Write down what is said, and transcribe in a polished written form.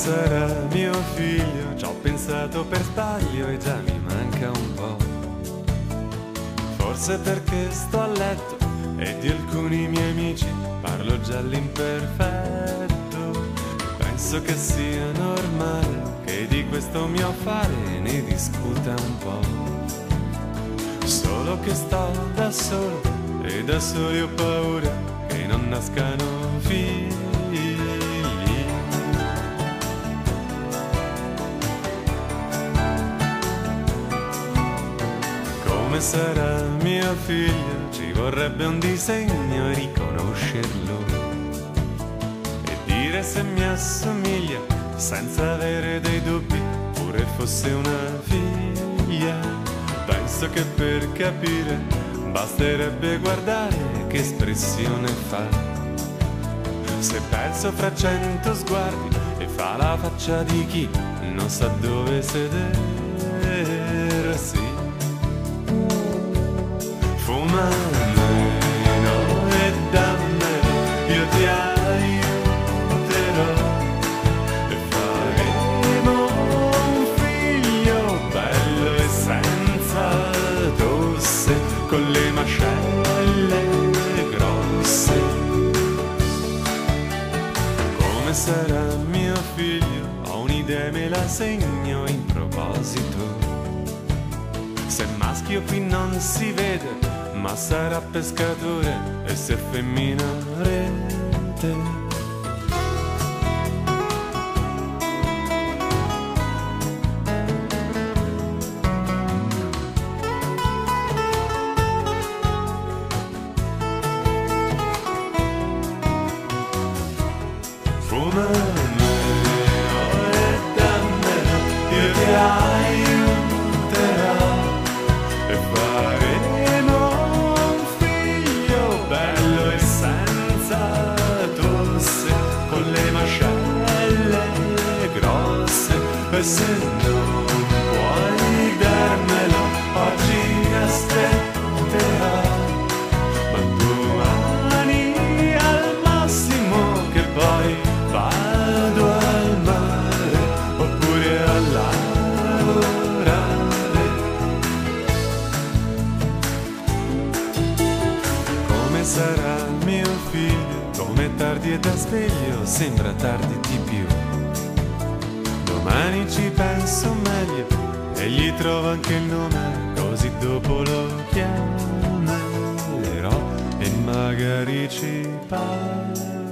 sarà mio figlio? Ci ho pensato per sbaglio e già mi manca un po'. Forse perché sto a letto e di alcuni miei amici parlo già all'imperfetto. Penso che sia normale che di questo mio affare ne discuta un po'. Solo che sto da solo e da soli ho paura che non nascano figli. Come sarà mio figlio? Ci vorrebbe un disegno e riconoscerlo e dire se mi assomiglia senza avere dei dubbi, pure fosse una figlia. Penso che per capire basterebbe guardare che espressione fa. Se perso fra 100 sguardi e fa la faccia di chi non sa dove sedersi. Fuma meno e dammelo, io ti aiuterò e faremo un figlio bello e senza tosse, con le mascelle grosse. Come sarà mio figlio? Ho un'idea e me la segno in proposito. Se maschio qui non si vede, ma sarà pescatore, e se femmina rete. Fumamelo e dammelo, io ti aiuterò e faremo un figlio bello e senza tosse, con le mascelle grosse. E se non puoi darmelo oggi aspetterò, ma domani al massimo, che poi vado al mare oppure a lavorare. Come sarà mio figlio? Come tardi e da sveglio, sembra tardi di più. Domani ci penso meglio e gli trovo anche il nome, così dopo lo chiamerò e magari ci parlerò.